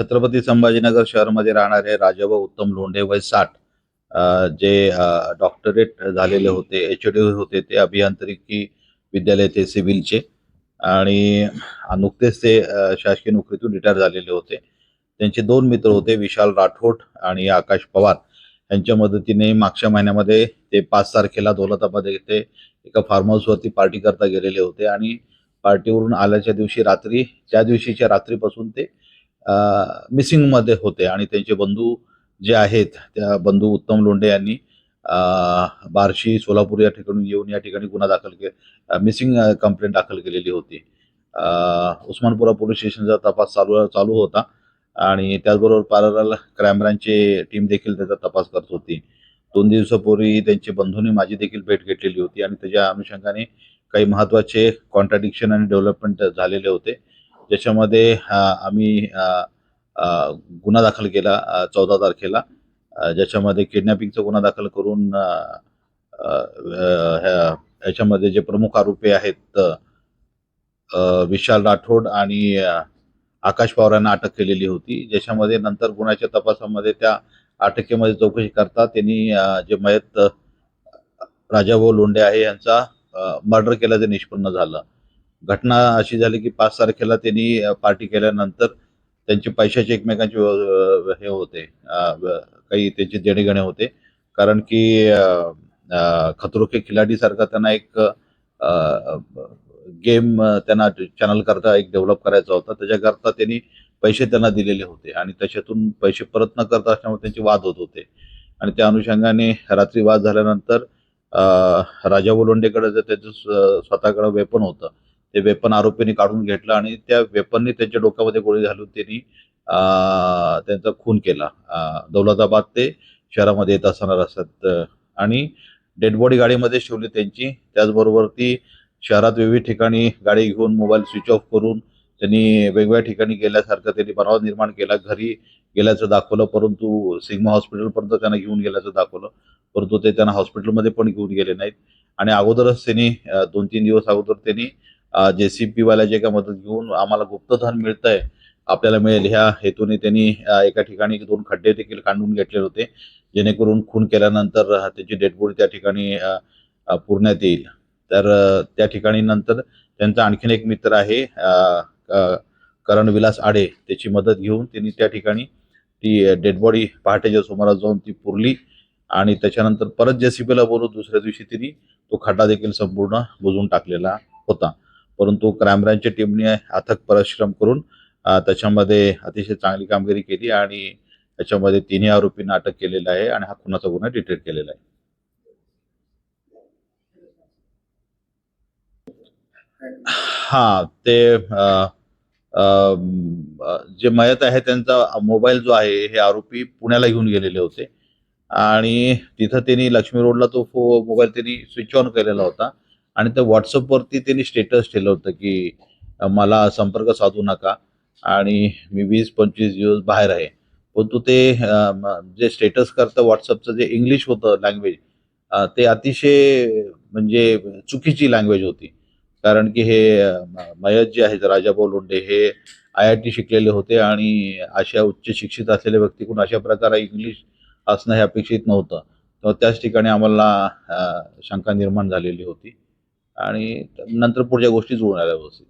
छत्रपती संभाजीनगर शहरामध्ये राहणारे राजाभाऊ उत्तम लोंढे वय 60 जे डॉक्टरेट झालेले होते, एच.डी होते, ते अभियांत्रिकी विद्यालय ते सिव्हिलचे आणि नुकतेच ते शासकीय नोकरीतून रिटायर झालेले होते. त्यांचे दोन मित्र होते, विशाल राठोड आणि आकाश पवार. यांच्या मदतीने मागच्या महिन्यामध्ये ते 5 तारखेला दौलताबाद येथे एका फार्म हाऊसवरती पार्टी करता गेलेले होते आणि पार्टीवरून आल्याच्या दिवशी रात्री, त्या दिवशीच्या रात्रीपासून ते मिसिंगमध्ये होते आणि त्यांचे बंधू जे आहेत, त्या बंधू उत्तम लोंढे यांनी बार्शी, सोलापूर या ठिकाणी येऊन या ठिकाणी गुन्हा दाखल मिसिंग कंप्लेंट दाखल केलेली होती. उस्मानपुरा पोलीस स्टेशनचा तपास चालू होता आणि त्याचबरोबर पॅरलल क्राईम ब्रांचची टीम देखील त्याचा तपास करत होती. 2 दिवसापूर्वी त्यांच्या बंधूंनी माझी देखील भेट घेतलेली होती आणि त्याच्या अनुषंगाने काही महत्त्वाचे कॉन्ट्राडिक्शन आणि डेव्हलपमेंट झालेले होते. ज्याच्यामध्ये आम्ही गुन्हा दाखल केला 14 तारखेला, ज्याच्यामध्ये किडनॅपिंगचा गुन्हा दाखल करून याच्यामध्ये जे प्रमुख आरोपी आहेत विशाल राठोड आणि आकाश पवारांना अटक केलेली होती. ज्याच्यामध्ये नंतर गुन्ह्याच्या तपासामध्ये त्या अटकेमध्ये चौकशी करता त्यांनी जे मयत राजाभाऊ लोंढे आहे यांचा मर्डर केल्याचं निष्पन्न झालं. घटना अशी झाली की 5 तारखेला त्यांनी पार्टी केल्यानंतर त्यांचे पैशाचे एकमेकांचे हे होते, काही त्यांचे देणेघेणे होते. कारण की खतरो के खिलाडी सारखा त्यांना एक गेम त्यांना चॅनल करता एक डेव्हलप करायचा होता. त्याच्याकरता त्यांनी पैसे त्यांना दिलेले होते आणि त्याच्यातून पैसे परत न करता असल्यामुळे त्यांचे वाद होत होते आणि त्या अनुषंगाने रात्री वाद झाल्यानंतर राजाभाऊ लोंढेकडे जर त्याचं स्वतःकडे वेपन होतं, ते वेपन आरोपींनी काढून घेतलं आणि त्या वेपननी त्यांच्या डोक्यामध्ये गोळी घालून त्यांनी त्यांचा खून केला. दौलताबाद ते शहरामध्ये येत असताना रस्त्यात आणि डेड बॉडी गाडीमध्ये ठेवली त्यांची. त्याचबरोबर ती शहरात विविध ठिकाणी गाडी घेऊन मोबाईल स्विच ऑफ करून त्यांनी वेगवेगळ्या ठिकाणी गेल्यासारखं त्यांनी बनाव निर्माण केला. घरी गेल्याचं दाखवलं, परंतु सिग्मा हॉस्पिटलपर्यंत त्यांना घेऊन गेल्याचं दाखवलं, परंतु ते त्यांना हॉस्पिटलमध्ये पण घेऊन गेले नाहीत आणि अगोदरच त्यांनी 2-3 दिवस अगोदर त्यांनी JCP वाल्याची एका मदत घेऊन आम्हाला गुप्तधन मिळतंय, आपल्याला मिळेल ह्या हेतूने त्यांनी एका ठिकाणी 2 खड्डे देखील काढून घेतले होते, जेणेकरून खून केल्यानंतर त्याची डेड बॉडी त्या ठिकाणी पुरण्यात येईल. तर त्या ठिकाणी नंतर त्यांचा आणखीन एक मित्र आहे करण विलास आडे, त्याची मदत घेऊन त्यांनी त्या ठिकाणी ती डेड बॉडी पहाटेच्या सुमारास जाऊन ती पुरली आणि त्याच्यानंतर परत JCPला बोलून दुसऱ्या दिवशी त्यांनी तो खड्डा देखील संपूर्ण बुजवून टाकलेला होता. परंतु क्राईम ब्रांचच्या टीमने अथक परिश्रम करून त्याच्यामध्ये अतिशय चांगली कामगिरी केली आणि त्याच्यामध्ये 3 आरोपींना अटक केलेला आहे आणि हा खुनाचा गुन्हा डिटेक्ट केलेला आहे. हा, ते जे मयत आहे त्यांचा मोबाईल जो आहे, हे आरोपी पुण्याला घेऊन गेलेले होते आणि तिथं त्यांनी लक्ष्मी रोडला तो मोबाईल त्यांनी स्विच ऑन केलेला होता आणि त्या व्हॉट्सअपवरती त्यांनी स्टेटस ठेवलं होतं की मला संपर्क साधू नका आणि मी 20-25 दिवस बाहेर आहे. परंतु ते जे स्टेटस करतं व्हॉट्सअपचं जे इंग्लिश होतं लँग्वेज, ते अतिशय म्हणजे चुकीची लँग्वेज होती. कारण की हे मयत जे आहेत राजाभाऊ लोंढे हे IIT शिकलेले होते आणि अशा उच्च शिक्षित असलेल्या व्यक्तीकडून अशा प्रकारे इंग्लिश असणं हे अपेक्षित नव्हतं. तर त्याच ठिकाणी आम्हाला शंका निर्माण झालेली होती आणि नंतर पुढच्या गोष्टी जुळून आल्या व्यवस्थित.